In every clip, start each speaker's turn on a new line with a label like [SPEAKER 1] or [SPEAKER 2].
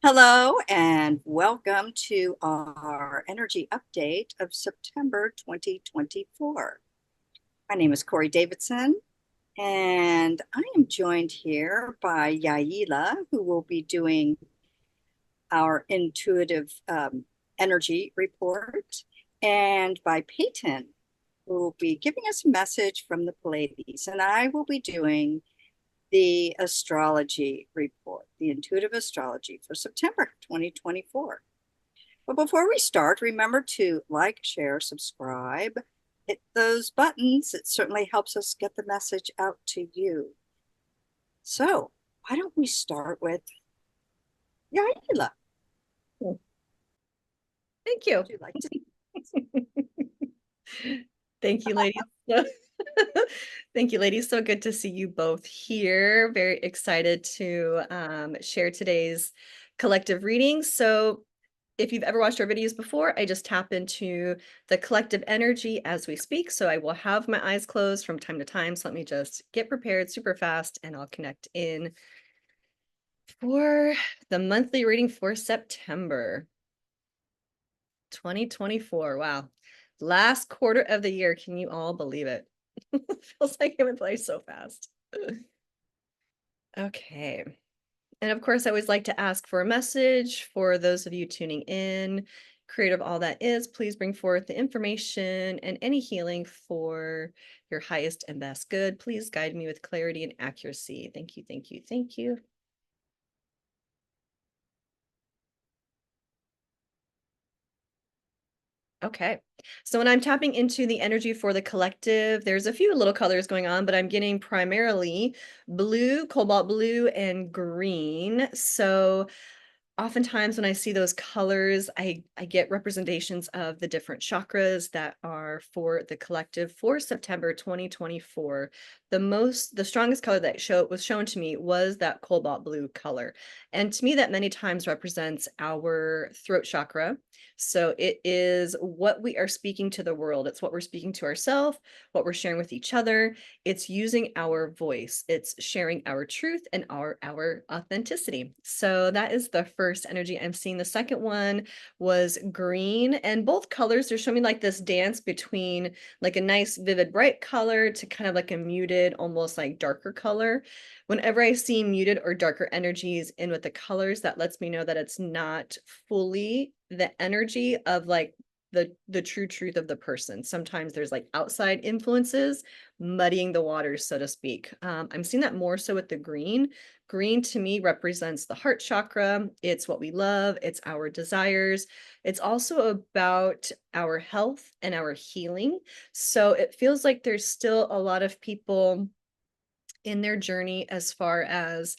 [SPEAKER 1] Hello and welcome to our energy update of September 2024. My name is Corey Davidson, and I am joined here by Yaila, who will be doing our intuitive energy report, and by Peyton, who will be giving us a message from the Pleiades. And I will be doing the astrology report, the intuitive astrology for September 2024. But before we start, remember to like, share, subscribe, hit those buttons. It certainly helps us get the message out to you. So, why don't we start with Yaila?
[SPEAKER 2] Thank you.
[SPEAKER 1] Would you like to?
[SPEAKER 2] Thank you, ladies. Thank you, ladies. So good to see you both here. Very excited to share today's collective reading. So if you've ever watched our videos before, I just tap into the collective energy as we speak. So I will have my eyes closed from time to time. So let me just get prepared super fast and I'll connect in for the monthly reading for September 2024. Wow. Last quarter of the year. Can you all believe it? Feels like it went by so fast. Okay. And of course, I always like to ask for a message for those of you tuning in. Creative all that is, please bring forth the information and any healing for your highest and best good. Please guide me with clarity and accuracy. Thank you, thank you, thank you. Okay, so when I'm tapping into the energy for the collective, there's a few little colors going on, but I'm getting primarily blue, cobalt blue, and green. So oftentimes when I see those colors, I get representations of the different chakras that are for the collective for September 2024. The strongest color that was shown to me was that cobalt blue color. And to me, that many times represents our throat chakra. So it is what we are speaking to the world. It's what we're speaking to ourselves, what we're sharing with each other. It's using our voice. It's sharing our truth and our authenticity. So that is the first energy I'm seeing. The second one was green, and both colors, they're showing me like this dance between like a nice vivid bright color to kind of like a muted, almost like darker color. Whenever I see muted or darker energies in with the colors, that lets me know that it's not fully the energy of like the true truth of the person. Sometimes there's like outside influences muddying the waters, so to speak. I'm seeing that more so with the green. Green to me represents the heart chakra. It's what we love. It's our desires. It's also about our health and our healing. So it feels like there's still a lot of people in their journey as far as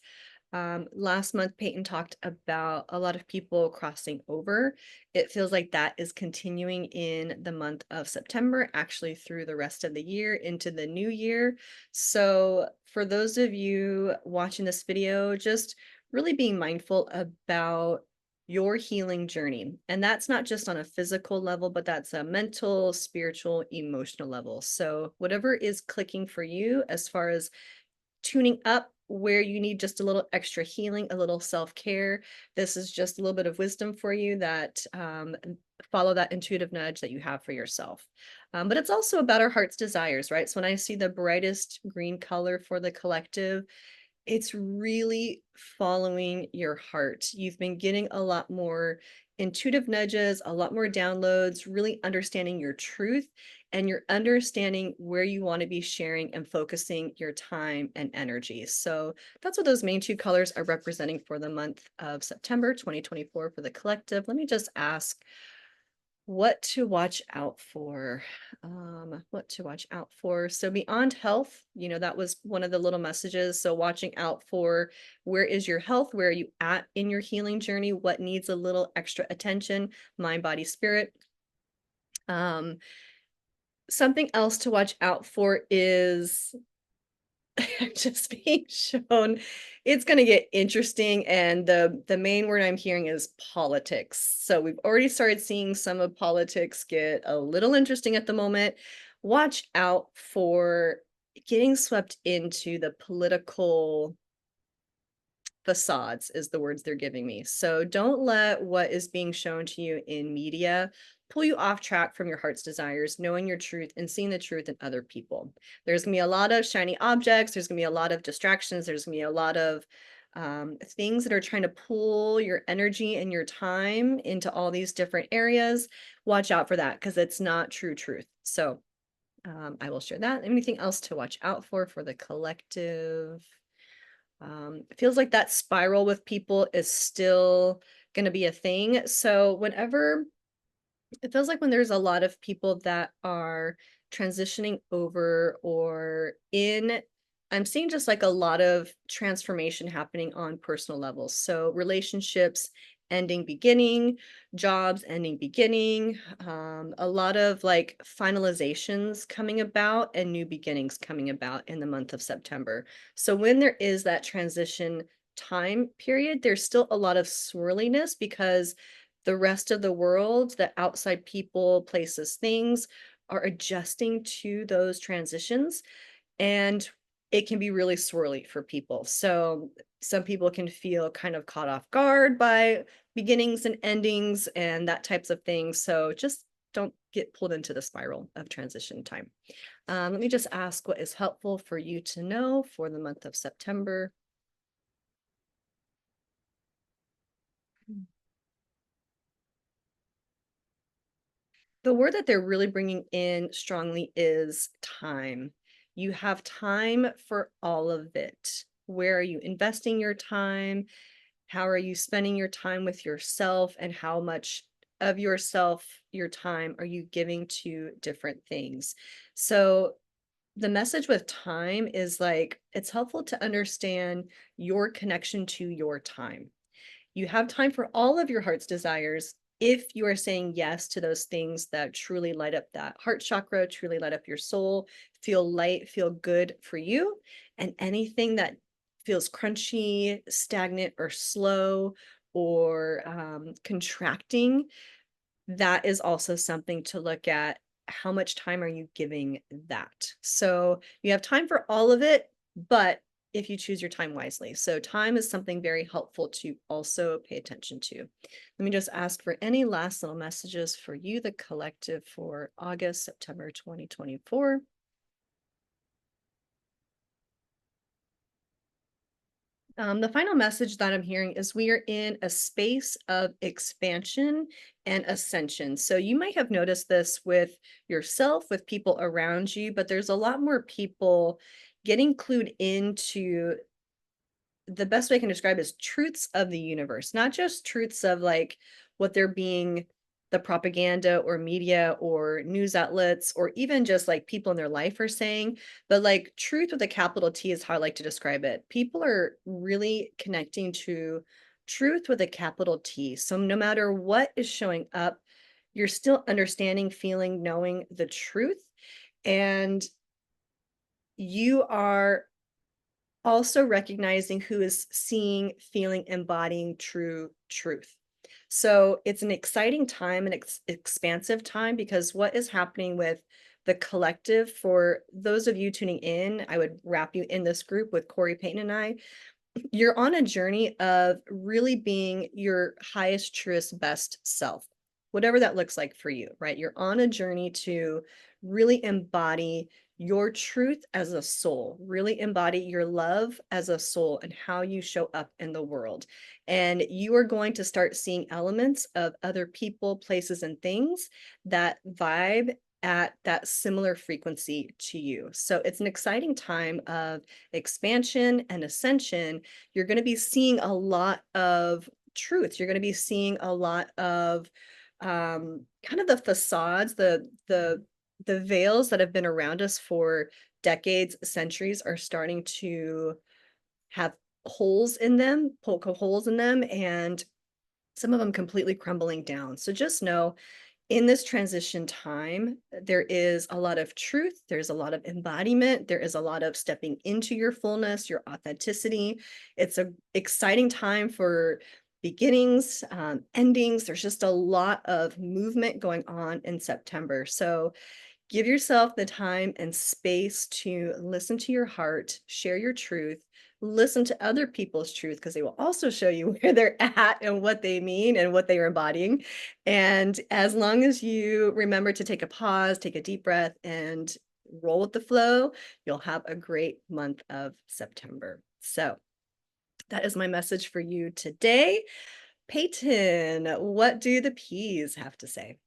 [SPEAKER 2] last month, Peyton talked about a lot of people crossing over. It feels like that is continuing in the month of September, actually through the rest of the year into the new year. So for those of you watching this video, just really being mindful about your healing journey. And that's not just on a physical level, but that's a mental, spiritual, emotional level. So whatever is clicking for you as far as tuning up where you need just a little extra healing, a little self-care. This is just a little bit of wisdom for you that follow that intuitive nudge that you have for yourself. But it's also about our heart's desires, right? So when I see the brightest green color for the collective, it's really following your heart. You've been getting a lot more intuitive nudges, a lot more downloads, really understanding your truth and you're understanding where you want to be sharing and focusing your time and energy. So that's what those main two colors are representing for the month of September 2024 for the collective. Let me just ask what to watch out for. What to watch out for. So beyond health, that was one of the little messages. So watching out for where is your health? Where are you at in your healing journey? What needs a little extra attention? Mind, body, spirit. Something else to watch out for is just being shown it's going to get interesting, and the main word I'm hearing is politics. So we've already started seeing some of politics get a little interesting at the moment. Watch out for getting swept into the political facades is the words they're giving me. So don't let what is being shown to you in media pull you off track from your heart's desires, knowing your truth and seeing the truth in other people. There's gonna be a lot of shiny objects. There's gonna be a lot of distractions. There's gonna be a lot of things that are trying to pull your energy and your time into all these different areas. Watch out for that because it's not true truth. So I will share that. Anything else to watch out for the collective? It feels like that spiral with people is still going to be a thing. So whenever it feels like when there's a lot of people that are transitioning over or in, I'm seeing just like a lot of transformation happening on personal levels. So relationships ending, beginning, jobs ending, beginning, a lot of like finalizations coming about and new beginnings coming about in the month of September. So when there is that transition time period, there's still a lot of swirliness because the rest of the world, the outside people, places, things are adjusting to those transitions. And it can be really swirly for people. So some people can feel kind of caught off guard by beginnings and endings and that types of things. So just don't get pulled into the spiral of transition time. Let me just ask what is helpful for you to know for the month of September. The word that they're really bringing in strongly is time. You have time for all of it. Where are you investing your time? How are you spending your time with yourself? And how much of yourself, your time, are you giving to different things? So the message with time is like, it's helpful to understand your connection to your time. You have time for all of your heart's desires if you are saying yes to those things that truly light up that heart chakra, truly light up your soul, feel light, feel good for you. And anything that feels crunchy, stagnant, or slow, or contracting, that is also something to look at. How much time are you giving that? So you have time for all of it, but if you choose your time wisely. So time is something very helpful to also pay attention to. Let me just ask for any last little messages for you, the collective, for August, September 2024. The final message that I'm hearing is we are in a space of expansion and ascension. So you might have noticed this with yourself, with people around you, but there's a lot more people getting clued into, the best way I can describe is truths of the universe, not just truths of like what they're being, the propaganda or media or news outlets or even just like people in their life are saying, but like truth with a capital T is how I like to describe it. People are really connecting to truth with a capital T. So no matter what is showing up, you're still understanding, feeling, knowing the truth. And you are also recognizing who is seeing, feeling, embodying true truth. So it's an exciting time, an expansive time, because what is happening with the collective, for those of you tuning in, I would wrap you in this group with Corey, Peyton, and I. You're on a journey of really being your highest, truest, best self, whatever that looks like for you, right? You're on a journey to really embody your truth as a soul, really embody your love as a soul and how you show up in the world. And you are going to start seeing elements of other people, places, and things that vibe at that similar frequency to you. So it's an exciting time of expansion and ascension. You're going to be seeing a lot of truth. You're going to be seeing a lot of kind of the facades, the veils that have been around us for decades, centuries, are starting to have holes in them, poke holes in them, and some of them completely crumbling down. So just know, in this transition time, there is a lot of truth, there's a lot of embodiment, there is a lot of stepping into your fullness, your authenticity. It's an exciting time for beginnings, endings. There's just a lot of movement going on in September. So Give yourself the time and space to listen to your heart, share your truth, listen to other people's truth, because they will also show you where they're at and what they mean and what they are embodying. And as long as you remember to take a pause, take a deep breath, and roll with the flow, you'll have a great month of September. So that is my message for you today. Peyton, what do the P's have to say?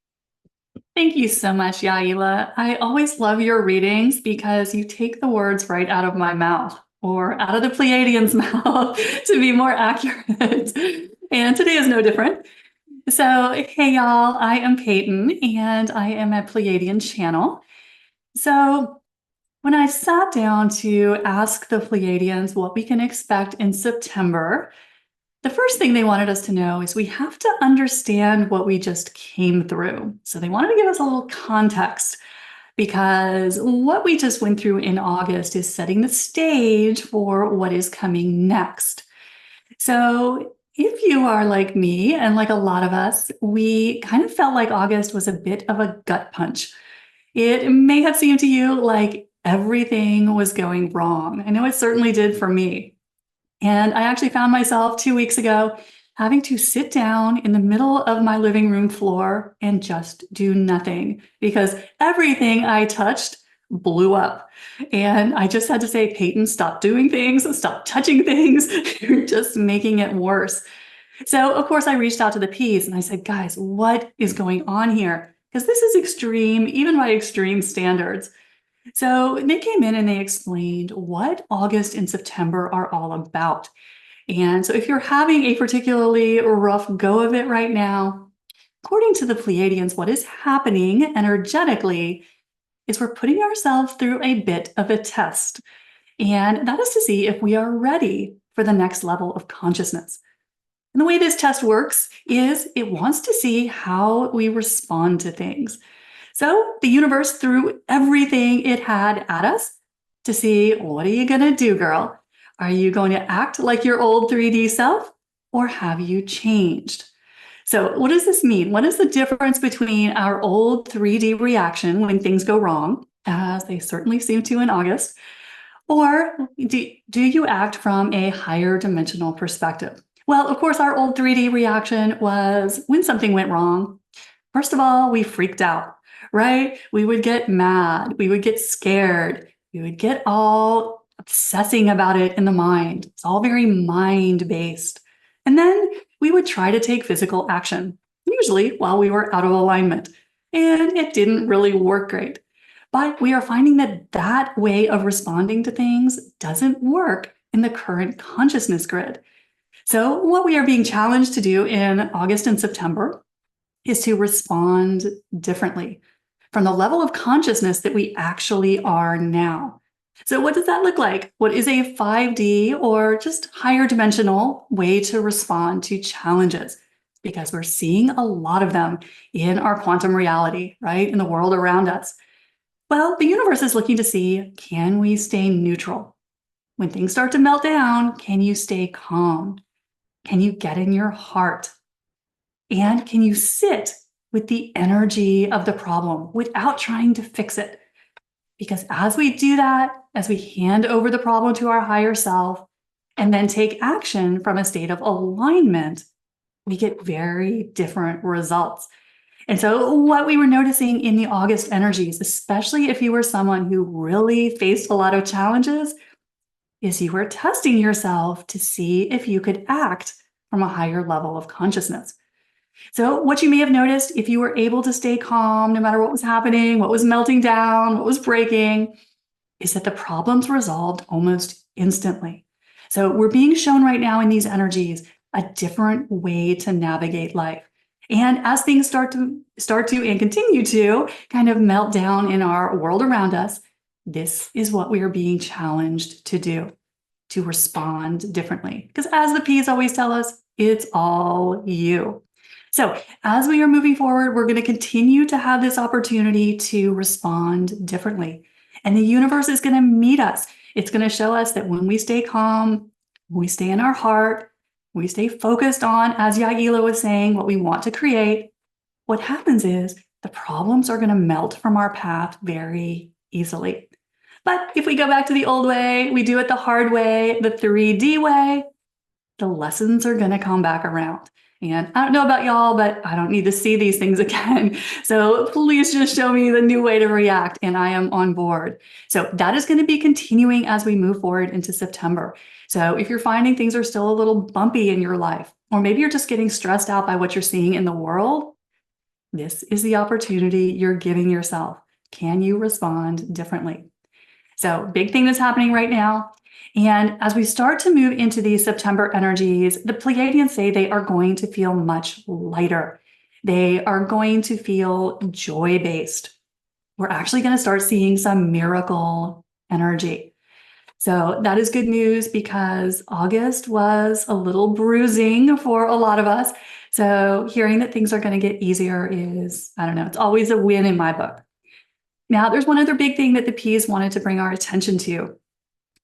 [SPEAKER 3] Thank you so much, Yaila. I always love your readings because you take the words right out of my mouth, or out of the Pleiadians' mouth to be more accurate. And today is no different. So, hey y'all, I am Peyton and I am a Pleiadian channel. So, when I sat down to ask the Pleiadians what we can expect in September, the first thing they wanted us to know is we have to understand what we just came through. So they wanted to give us a little context, because what we just went through in August is setting the stage for what is coming next. So if you are like me and like a lot of us, we kind of felt like August was a bit of a gut punch. It may have seemed to you like everything was going wrong. I know it certainly did for me. And I actually found myself 2 weeks ago having to sit down in the middle of my living room floor and just do nothing, because everything I touched blew up. And I just had to say, Peyton, stop doing things, stop touching things. You're just making it worse. So, of course, I reached out to the P's and I said, guys, what is going on here? Because this is extreme, even by extreme standards. So they came in and they explained what August and September are all about. And so if you're having a particularly rough go of it right now, according to the Pleiadians, what is happening energetically is we're putting ourselves through a bit of a test. And that is to see if we are ready for the next level of consciousness. And the way this test works is it wants to see how we respond to things. So the universe threw everything it had at us to see, what are you going to do, girl? Are you going to act like your old 3D self, or have you changed? So what does this mean? What is the difference between our old 3D reaction when things go wrong, as they certainly seem to in August, or do you act from a higher dimensional perspective? Well, of course, our old 3D reaction was when something went wrong. First of all, we freaked out. Right? We would get mad. We would get scared. We would get all obsessing about it in the mind. It's all very mind-based. And then we would try to take physical action, usually while we were out of alignment. And it didn't really work great. But we are finding that that way of responding to things doesn't work in the current consciousness grid. So what we are being challenged to do in August and September is to respond differently from the level of consciousness that we actually are now. So what does that look like? What is a 5D or just higher dimensional way to respond to challenges? Because we're seeing a lot of them in our quantum reality, right? In the world around us. Well, the universe is looking to see, can we stay neutral? When things start to melt down, can you stay calm? Can you get in your heart? And can you sit with the energy of the problem without trying to fix it? Because as we do that, as we hand over the problem to our higher self and then take action from a state of alignment, we get very different results. And so what we were noticing in the August energies, especially if you were someone who really faced a lot of challenges, is you were testing yourself to see if you could act from a higher level of consciousness. So what you may have noticed, if you were able to stay calm no matter what was happening, what was melting down, what was breaking, is that the problems resolved almost instantly. So we're being shown right now in these energies a different way to navigate life. And as things start to and continue to kind of melt down in our world around us, this is what we are being challenged to do, to respond differently. Because as the P's always tell us, it's all you. So as we are moving forward, we're going to continue to have this opportunity to respond differently. And the universe is going to meet us. It's going to show us that when we stay calm, we stay in our heart, we stay focused on, as Yaila was saying, what we want to create, what happens is the problems are going to melt from our path very easily. But if we go back to the old way, we do it the hard way, the 3D way, the lessons are going to come back around. And I don't know about y'all, but I don't need to see these things again. So please just show me the new way to react, and I am on board. So that is going to be continuing as we move forward into September. So if you're finding things are still a little bumpy in your life, or maybe you're just getting stressed out by what you're seeing in the world, this is the opportunity you're giving yourself. Can you respond differently? So big thing that's happening right now. And as we start to move into these September energies, the Pleiadians say they are going to feel much lighter. They are going to feel joy-based. We're actually going to start seeing some miracle energy. So that is good news because August was a little bruising for a lot of us. So hearing that things are going to get easier is, I don't know, it's always a win in my book. Now, there's one other big thing that the P's wanted to bring our attention to.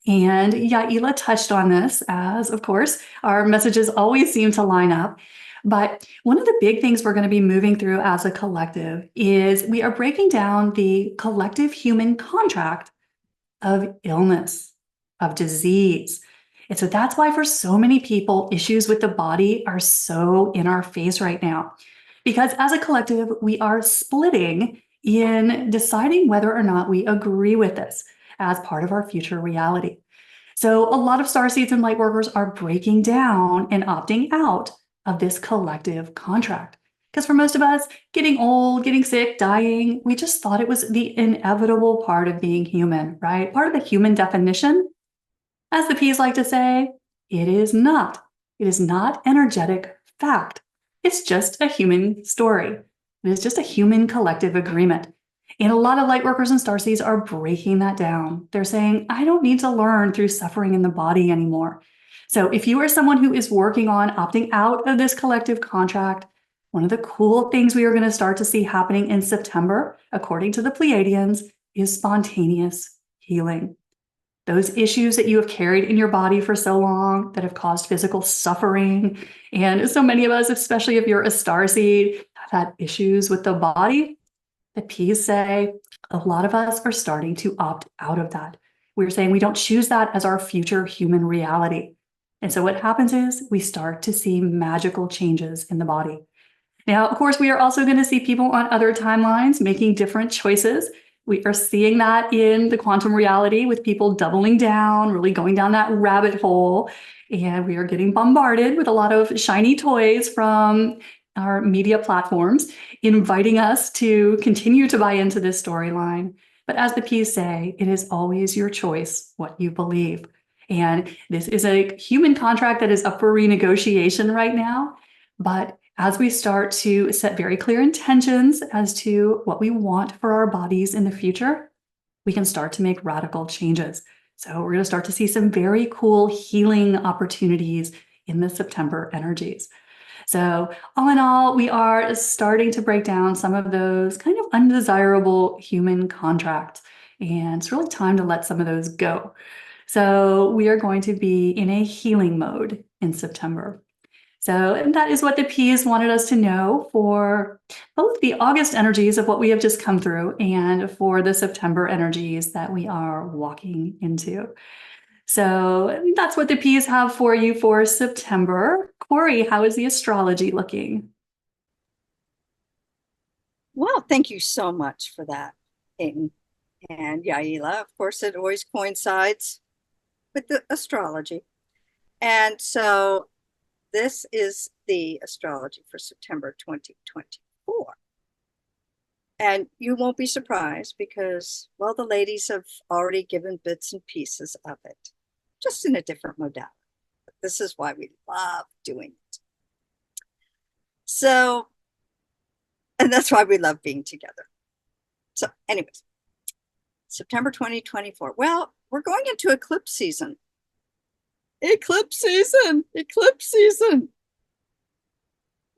[SPEAKER 3] And Yaila touched on this, as of course, our messages always seem to line up. But one of the big things we're going to be moving through as a collective is we are breaking down the collective human contract of illness, of disease. And so that's why for so many people, issues with the body are so in our face right now. Because as a collective, we are splitting in deciding whether or not we agree with this as part of our future reality. So a lot of starseeds and lightworkers are breaking down and opting out of this collective contract. Because for most of us, getting old, getting sick, dying, we just thought it was the inevitable part of being human, right? Part of the human definition. As the P's like to say, it is not. It is not energetic fact. It's just a human story. It is just a human collective agreement. And a lot of lightworkers and starseeds are breaking that down. They're saying, I don't need to learn through suffering in the body anymore. So if you are someone who is working on opting out of this collective contract, one of the cool things we are going to start to see happening in September, according to the Pleiadians, is spontaneous healing. Those issues that you have carried in your body for so long that have caused physical suffering. And so many of us, especially if you're a starseed, have had issues with the body. The P's say a lot of us are starting to opt out of that. We're saying we don't choose that as our future human reality. And so what happens is we start to see magical changes in the body. Now, of course, we are also going to see people on other timelines making different choices. We are seeing that in the quantum reality with people doubling down, really going down that rabbit hole. And we are getting bombarded with a lot of shiny toys from our media platforms, inviting us to continue to buy into this storyline. But as the P's say, it is always your choice what you believe. And this is a human contract that is up for renegotiation right now. But as we start to set very clear intentions as to what we want for our bodies in the future, we can start to make radical changes. So we're going to start to see some very cool healing opportunities in the September energies. So all in all, we are starting to break down some of those kind of undesirable human contracts. And it's really time to let some of those go. So we are going to be in a healing mode in September. So and that is what the P's wanted us to know for both the August energies of what we have just come through and for the September energies that we are walking into. So that's what the P's have for you for September. Corey, how is the astrology looking?
[SPEAKER 1] Well, thank you so much for that, Peyton. And Yaila, of course, it always coincides with the astrology. And so this is the astrology for September 2024. And you won't be surprised because, well, the ladies have already given bits and pieces of it, just in a different modality. But this is why we love doing it. So, and that's why we love being together. So anyways, September 2024. Well, we're going into eclipse season. Eclipse season, eclipse season.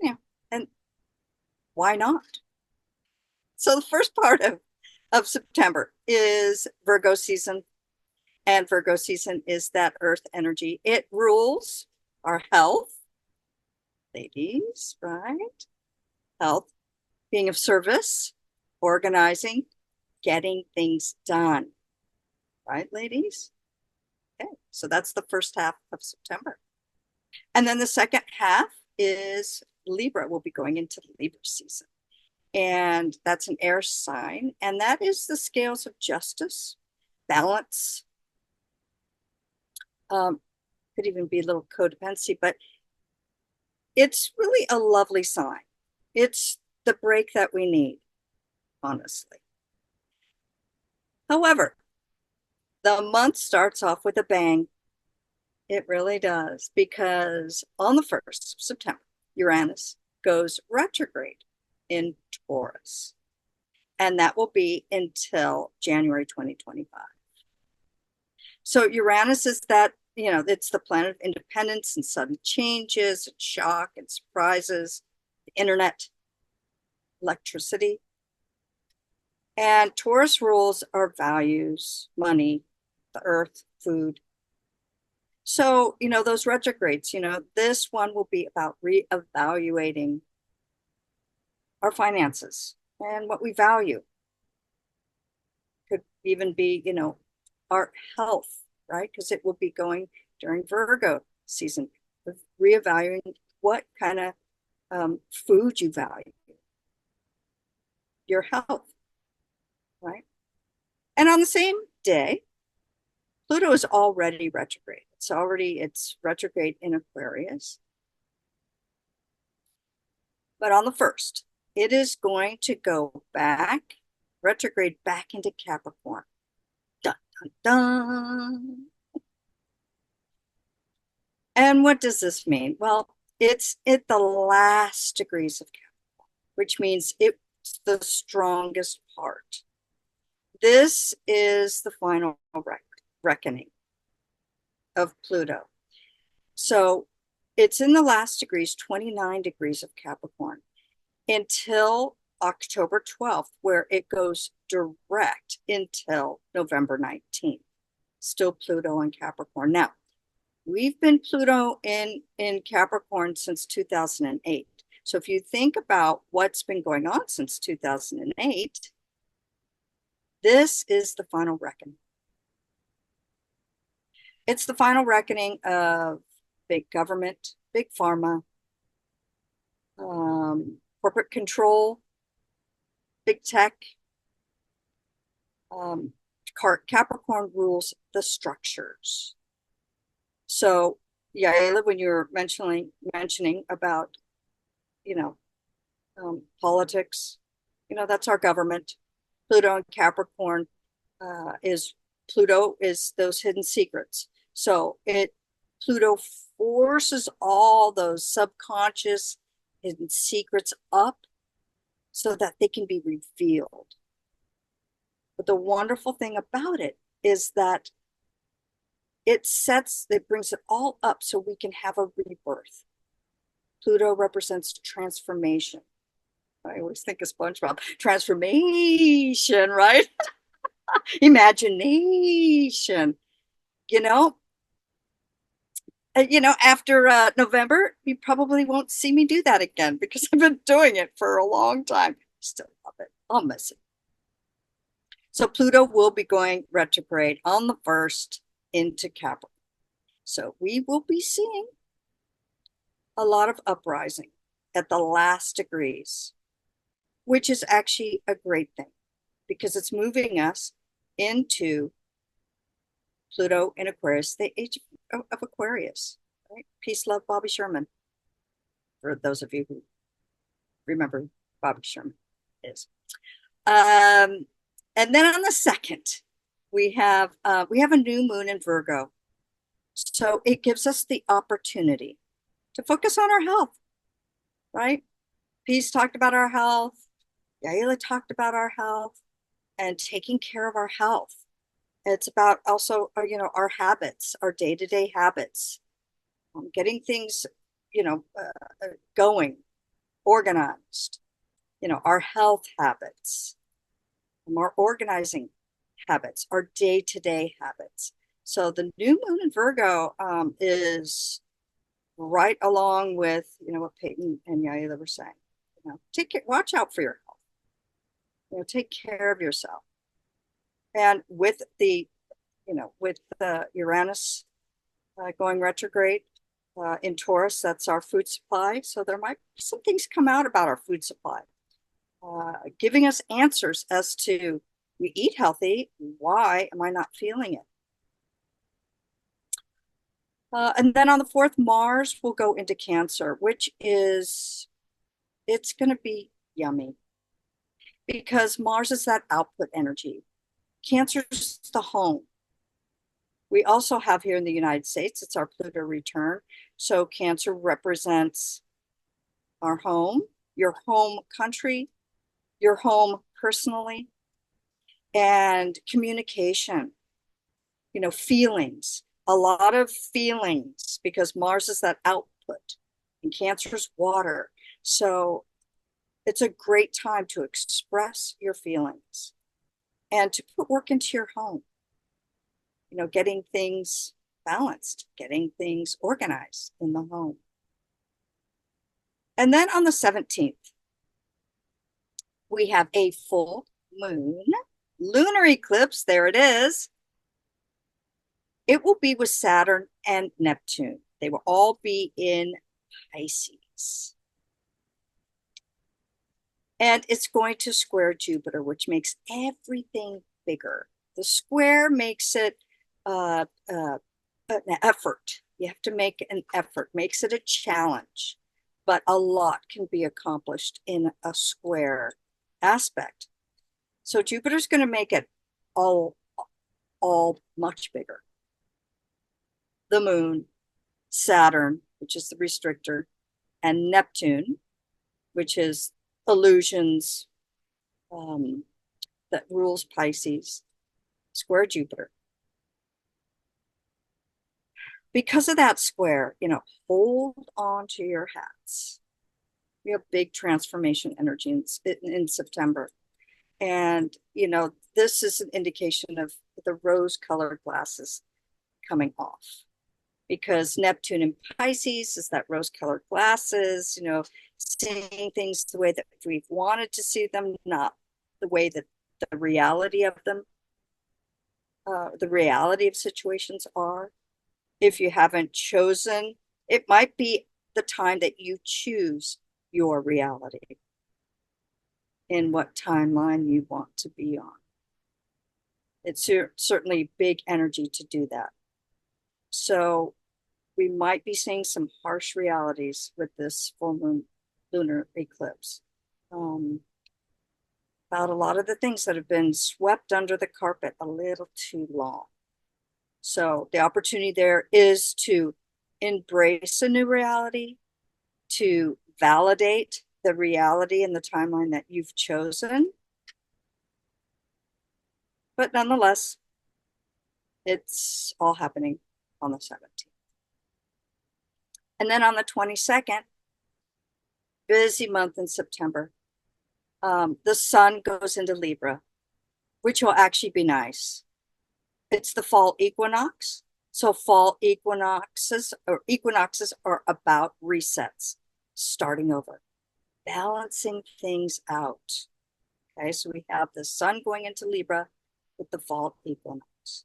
[SPEAKER 1] Yeah, and why not? So the first part of September is Virgo season. And Virgo season is that earth energy. It rules our health, ladies, right? Health, being of service, organizing, getting things done. Right, ladies? Okay, so that's the first half of September. And then the second half is Libra. We'll be going into Libra season. And that's an air sign. And that is the scales of justice, balance. Could even be a little codependency, but it's really a lovely sign. It's the break that we need, honestly. However, the month starts off with a bang. It really does, because on the 1st of September, Uranus goes retrograde in Taurus, and that will be until January 2025. So Uranus is that, it's the planet of independence and sudden changes and shock and surprises, the internet, electricity. And Taurus rules our values, money, the earth, food. So, those retrogrades, this one will be about reevaluating our finances and what we value. Could even be, our health, right? Because it will be going during Virgo season, reevaluating what kind of food you value, your health, right? And on the same day, Pluto is already retrograde. It's retrograde in Aquarius. But on the 1st, it is going to go back, retrograde back into Capricorn. Dun, dun, dun. And what does this mean? Well, it's at the last degrees of Capricorn, which means it's the strongest part. This is the final reckoning of Pluto. So it's in the last degrees, 29 degrees of Capricorn, until October 12th, where it goes direct until November 19th. Still Pluto in Capricorn. Now, we've been Pluto in Capricorn since 2008. So if you think about what's been going on since 2008, this is the final reckoning. It's the final reckoning of big government, big pharma, corporate control, big tech. Capricorn rules the structures. So, Yaila, when you're mentioning about, politics, that's our government. Pluto and Capricorn Pluto is those hidden secrets. So Pluto forces all those subconscious hidden secrets up so that they can be revealed. But the wonderful thing about it is that it brings it all up so we can have a rebirth. Pluto represents transformation. I always think of SpongeBob. Transformation, right? Imagination. After November, you probably won't see me do that again because I've been doing it for a long time. Still love it. I'll miss it. So Pluto will be going retrograde on the 1st into Capricorn. So we will be seeing a lot of uprising at the last degrees, which is actually a great thing because it's moving us into Pluto in Aquarius, the age of Aquarius, right? Peace, love, Bobby Sherman. For those of you who remember who Bobby Sherman is. And then on the 2nd, we have a new moon in Virgo. So it gives us the opportunity to focus on our health, right? Peace talked about our health. Yaila talked about our health and taking care of our health. It's about also, our habits, our day-to-day habits, getting things, going, organized, our health habits, our organizing habits, our day-to-day habits. So the new moon in Virgo is right along with, what Peyton and Yaila were saying. watch out for your health. Take care of yourself. And with the Uranus going retrograde in Taurus, that's our food supply. So there might be some things come out about our food supply, giving us answers as to, we eat healthy, why am I not feeling it? And then on the 4th, Mars will go into Cancer, which is, it's going to be yummy because Mars is that output energy. Cancer is the home. We also have here in the United States, it's our Pluto return. So Cancer represents our home, your home country, your home personally, and communication, feelings, a lot of feelings, because Mars is that output and Cancer's water. So it's a great time to express your feelings and to put work into your home. Getting things balanced, getting things organized in the home. And then on the 17th, we have a full moon, lunar eclipse. There it is. It will be with Saturn and Neptune. They will all be in Pisces. And it's going to square Jupiter, which makes everything bigger. The square makes it an effort. You have to make an effort, makes it a challenge, but a lot can be accomplished in a square aspect. So Jupiter's going to make it all much bigger. The moon, Saturn, which is the restrictor, and Neptune, which is illusions, that rules Pisces, square Jupiter. Because of that square, hold on to your hats. We have big transformation energy in September. And, this is an indication of the rose-colored glasses coming off. Because Neptune in Pisces is that rose-colored glasses, seeing things the way that we've wanted to see them, not the way that the reality of them, the reality of situations are. If you haven't chosen, it might be the time that you choose your reality in what timeline you want to be on. It's certainly big energy to do that. So we might be seeing some harsh realities with this full moon lunar eclipse, about a lot of the things that have been swept under the carpet a little too long. So the opportunity there is to embrace a new reality, to validate the reality and the timeline that you've chosen. But nonetheless, it's all happening on the 17th. And then on the 22nd, busy month in September, the sun goes into Libra, which will actually be nice. It's the fall equinox. So fall equinoxes are about resets, starting over, balancing things out. Okay, so we have the sun going into Libra with the fall equinox.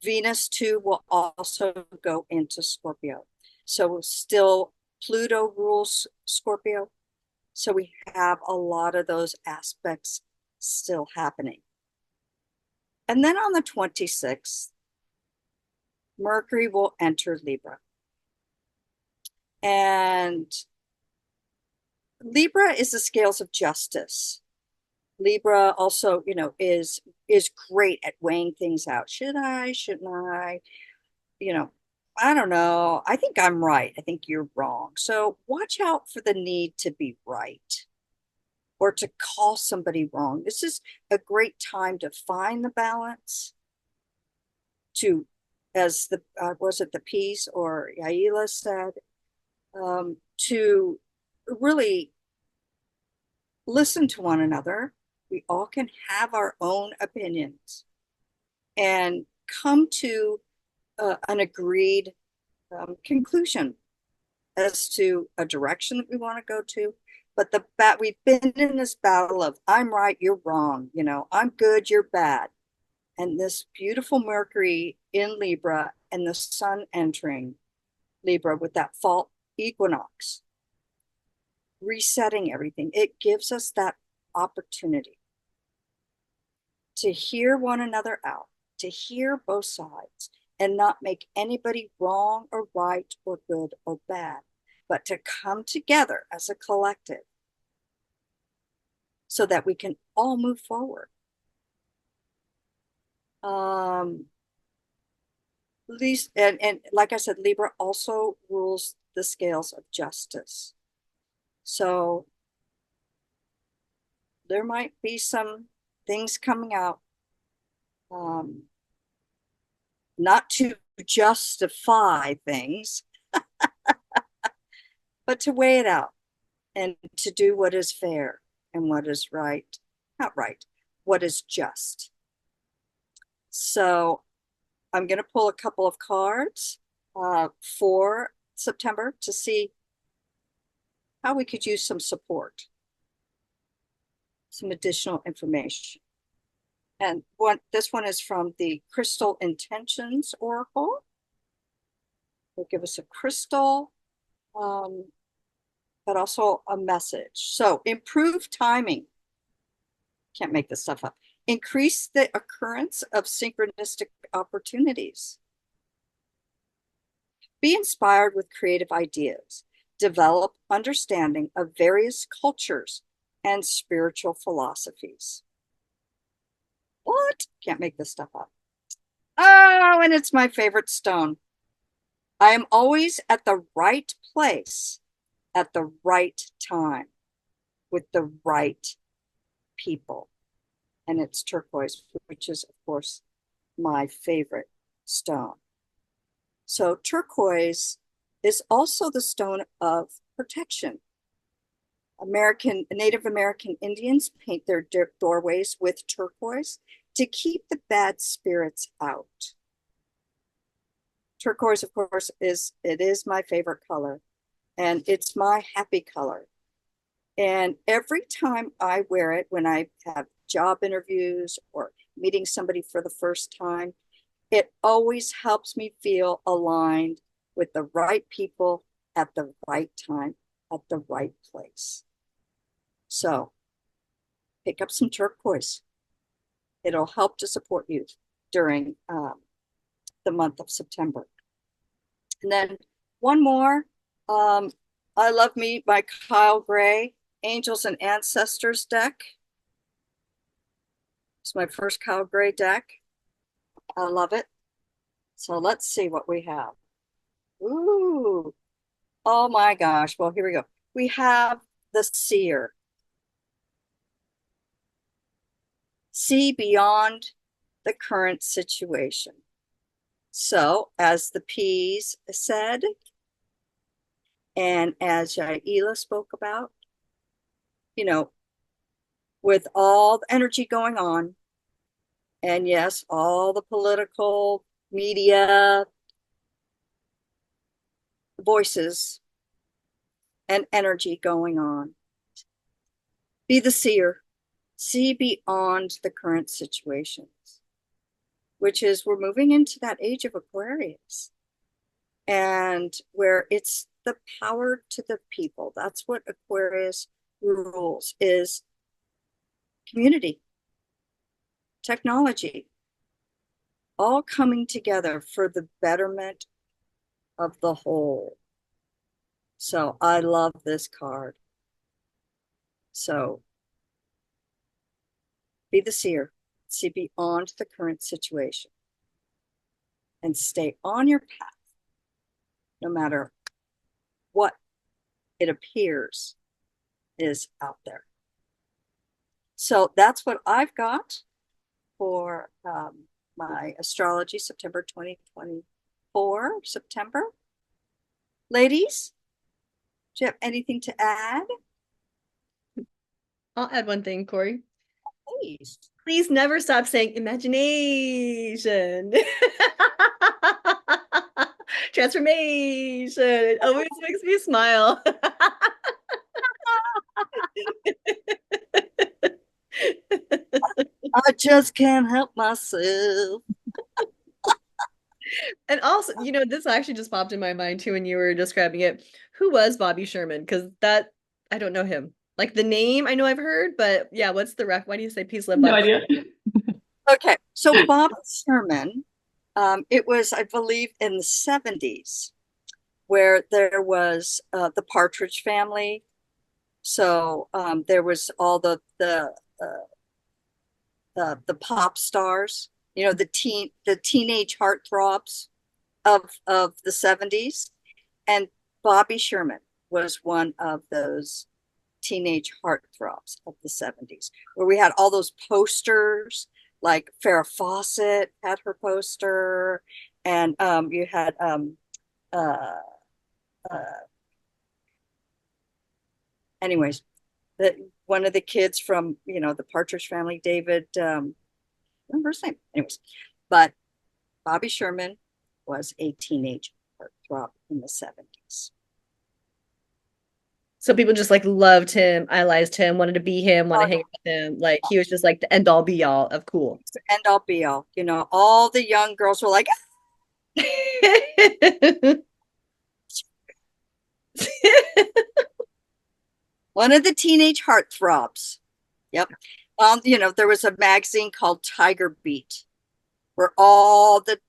[SPEAKER 1] Venus too will also go into Scorpio. So still Pluto rules Scorpio. So we have a lot of those aspects still happening. And then on the 26th, Mercury will enter Libra. And Libra is the scales of justice. Libra also, is great at weighing things out. Should I, shouldn't I? I don't know. I think I'm right. I think you're wrong. So watch out for the need to be right or to call somebody wrong. This is a great time to find the balance, to, as the, was it the piece or Yaila said, to really listen to one another. We all can have our own opinions and come to an agreed conclusion as to a direction that we want to go to, But we've been in this battle of I'm right, you're wrong, you know, I'm good, you're bad. And this beautiful Mercury in Libra and the sun entering Libra with that fall equinox, resetting everything. It gives us that opportunity to hear one another out, to hear both sides and not make anybody wrong or right or good or bad, but to come together as a collective so that we can all move forward. Least and like I said, Libra also rules the scales of justice. So there might be some things coming out, not to justify things, but to weigh it out and to do what is fair and what is right, not right, what is just. So I'm going to pull a couple of cards for September to see how we could use some support, some additional information. And this one is from the Crystal Intentions Oracle. They'll give us a crystal, but also a message. So improve timing. Can't make this stuff up. Increase the occurrence of synchronistic opportunities. Be inspired with creative ideas. Develop understanding of various cultures and spiritual philosophies. What? Can't make this stuff up. Oh, and it's my favorite stone. I am always at the right place at the right time with the right people. And it's turquoise, which is, of course, my favorite stone. So turquoise is also the stone of protection. Native American Indians paint their doorways with turquoise to keep the bad spirits out. Turquoise, of course, is my favorite color, and it's my happy color. And every time I wear it, when I have job interviews or meeting somebody for the first time, it always helps me feel aligned with the right people at the right time, at the right place. So pick up some turquoise. It'll help to support you during the month of September. And then one more. I love me my Kyle Gray Angels and Ancestors deck. It's my first Kyle Gray deck. I love it. So let's see what we have. Ooh. Oh my gosh. Well, here we go. We have the Seer. See beyond the current situation. So, as the P's said, and as Yaila spoke about, you know, with all the energy going on, and yes, all the political media voices and energy going on, be the seer. See beyond the current situations, which is we're moving into that age of Aquarius, and where it's the power to the people. That's what Aquarius rules, is community, technology, all coming together for the betterment of the whole. So I love this card. So be the seer, see beyond the current situation, and stay on your path, no matter what it appears is out there. So that's what I've got for my astrology September 2024, September. Ladies, do you have anything to add?
[SPEAKER 2] I'll add one thing, Corey.
[SPEAKER 1] Please.
[SPEAKER 2] Please never stop saying imagination. Transformation. It always makes me smile.
[SPEAKER 1] just can't help myself.
[SPEAKER 2] And also, this actually just popped in my mind too when you were describing it. Who was Bobby Sherman? Because I don't know him. Like the name I know I've heard, but yeah, what's the ref? Why do you say peace, love,
[SPEAKER 3] No
[SPEAKER 2] Bobby?
[SPEAKER 3] idea.
[SPEAKER 1] Okay, so Bobby Sherman, it was, I believe, in the 70s where there was the Partridge Family. So there was all the pop stars, the teenage heartthrobs of the 70s, and Bobby Sherman was one of those teenage heartthrobs of the 70s, where we had all those posters, like Farrah Fawcett had her poster, and you had uh, uh, anyways, one of the kids from the Partridge Family, David, remember his name, anyways, but Bobby Sherman was a teenage heartthrob in the 70s.
[SPEAKER 2] So people just like loved him, idolized him, wanted to be him, want to hang with him. Like he was just like the end all be all of cool.
[SPEAKER 1] End all be all. All the young girls were like, one of the teenage heartthrobs. Yep. There was a magazine called Tiger Beat, where all the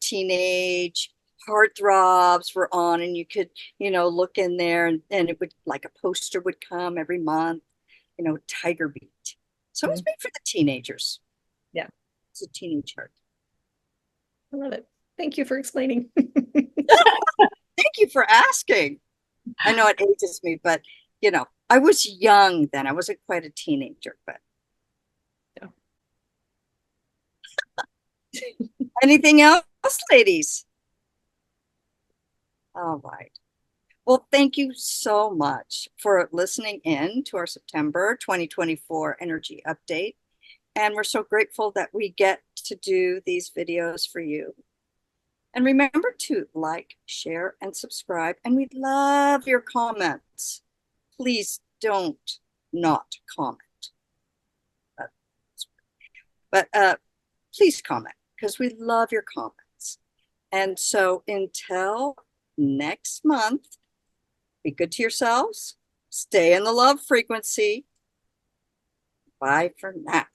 [SPEAKER 1] teenage heartthrobs were on, and you could look in there, and it would, like, a poster would come every month, Tiger Beat. So it was made for the teenagers.
[SPEAKER 2] Yeah,
[SPEAKER 1] it's a teenage heart.
[SPEAKER 2] I love it. Thank you for explaining.
[SPEAKER 1] Thank you for asking. I know it ages me, but I was young then. I wasn't quite a teenager, but anything else, ladies? All right. Well, thank you so much for listening in to our September 2024 energy update. And we're so grateful that we get to do these videos for you. And remember to like, share, and subscribe. And we'd love your comments. Please don't not comment. But please comment, because we love your comments. And so until next month, be good to yourselves. Stay in the love frequency. Bye for now.